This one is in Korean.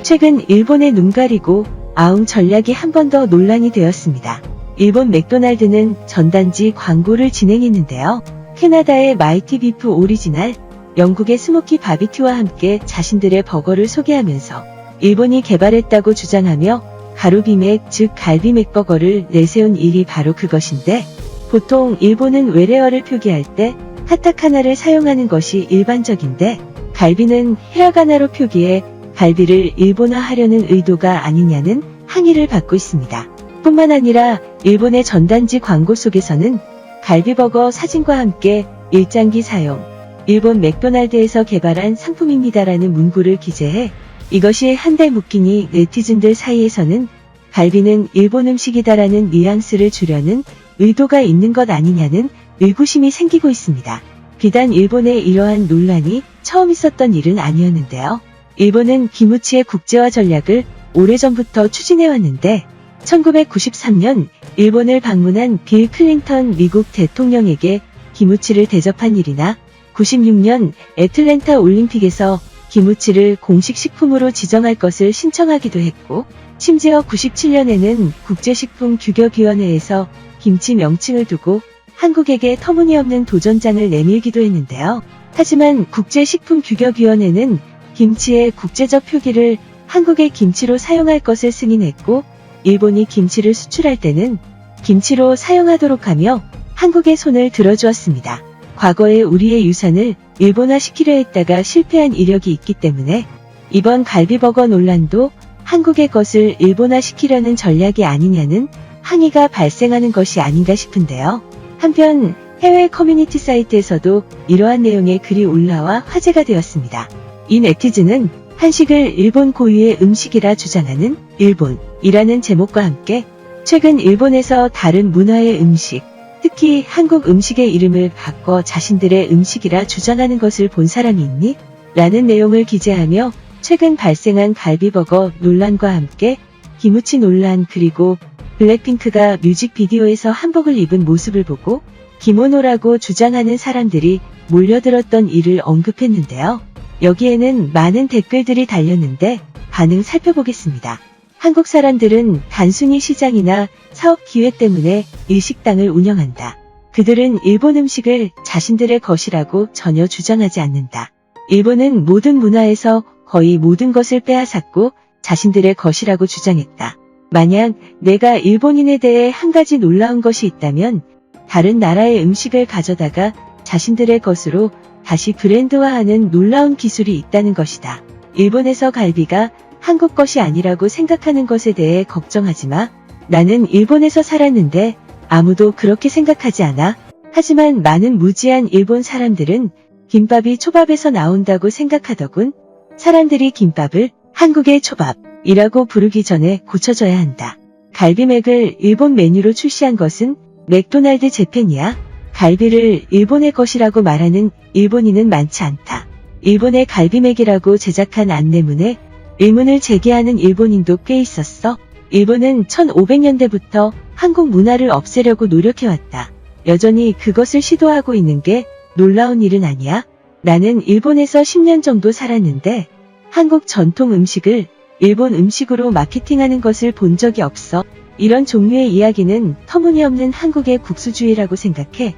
최근 일본의 눈 가리고 아웅 전략이 한 번 더 논란이 되었습니다. 일본 맥도날드는 전단지 광고를 진행했는데요. 캐나다의 마이티 비프 오리지널, 영국의 스모키 바비큐와 함께 자신들의 버거를 소개하면서 일본이 개발했다고 주장하며 가루비맥 즉 갈비맥버거를 내세운 일이 바로 그것인데, 보통 일본은 외래어를 표기할 때 카타카나를 사용하는 것이 일반적인데, 갈비는 히라가나로 표기해 갈비를 일본화하려는 의도가 아니냐는 항의를 받고 있습니다. 뿐만 아니라 일본의 전단지 광고 속에서는 갈비버거 사진과 함께 일장기 사용, 일본 맥도날드에서 개발한 상품입니다라는 문구를 기재해 이것이 한데 묶이니 네티즌들 사이에서는 갈비는 일본 음식이다라는 뉘앙스를 주려는 의도가 있는 것 아니냐는 의구심이 생기고 있습니다. 비단 일본의 이러한 논란이 처음 있었던 일은 아니었는데요. 일본은 기무치의 국제화 전략을 오래전부터 추진해왔는데, 1993년 일본을 방문한 빌 클린턴 미국 대통령에게 기무치를 대접한 일이나 96년 애틀랜타 올림픽에서 기무치를 공식 식품으로 지정할 것을 신청하기도 했고, 심지어 97년에는 국제식품규격위원회에서 김치 명칭을 두고 한국에게 터무니없는 도전장을 내밀기도 했는데요. 하지만 국제식품규격위원회는 김치의 국제적 표기를 한국의 김치로 사용할 것을 승인했고, 일본이 김치를 수출할 때는 김치로 사용하도록 하며 한국의 손을 들어주었습니다. 과거에 우리의 유산을 일본화시키려 했다가 실패한 이력이 있기 때문에 이번 갈비버거 논란도 한국의 것을 일본화시키려는 전략이 아니냐는 항의가 발생하는 것이 아닌가 싶은데요. 한편 해외 커뮤니티 사이트에서도 이러한 내용의 글이 올라와 화제가 되었습니다. 이 네티즌은 한식을 일본 고유의 음식이라 주장하는 일본이라는 제목과 함께 최근 일본에서 다른 문화의 음식, 특히 한국 음식의 이름을 바꿔 자신들의 음식이라 주장하는 것을 본 사람이 있니? 라는 내용을 기재하며 최근 발생한 갈비버거 논란과 함께 기무치 논란, 그리고 블랙핑크가 뮤직비디오에서 한복을 입은 모습을 보고 기모노라고 주장하는 사람들이 몰려들었던 일을 언급했는데요. 여기에는 많은 댓글들이 달렸는데 반응 살펴보겠습니다. 한국 사람들은 단순히 시장이나 사업 기회 때문에 일식당을 운영한다. 그들은 일본 음식을 자신들의 것이라고 전혀 주장하지 않는다. 일본은 모든 문화에서 거의 모든 것을 빼앗았고 자신들의 것이라고 주장했다. 만약 내가 일본인에 대해 한 가지 놀라운 것이 있다면 다른 나라의 음식을 가져다가 자신들의 것으로 다시 브랜드화하는 놀라운 기술이 있다는 것이다. 일본에서 갈비가 한국 것이 아니라고 생각하는 것에 대해 걱정하지 마. 나는 일본에서 살았는데 아무도 그렇게 생각하지 않아. 하지만 많은 무지한 일본 사람들은 김밥이 초밥에서 나온다고 생각하더군. 사람들이 김밥을 한국의 초밥이라고 부르기 전에 고쳐져야 한다. 갈비맥을 일본 메뉴로 출시한 것은 맥도날드 재팬이야. 갈비를 일본의 것이라고 말하는 일본인은 많지 않다. 일본의 갈비맥이라고 제작한 안내문에 의문을 제기하는 일본인도 꽤 있었어. 일본은 1500년대부터 한국 문화를 없애려고 노력해왔다. 여전히 그것을 시도하고 있는 게 놀라운 일은 아니야. 나는 일본에서 10년 정도 살았는데 한국 전통 음식을 일본 음식으로 마케팅하는 것을 본 적이 없어. 이런 종류의 이야기는 터무니없는 한국의 국수주의라고 생각해.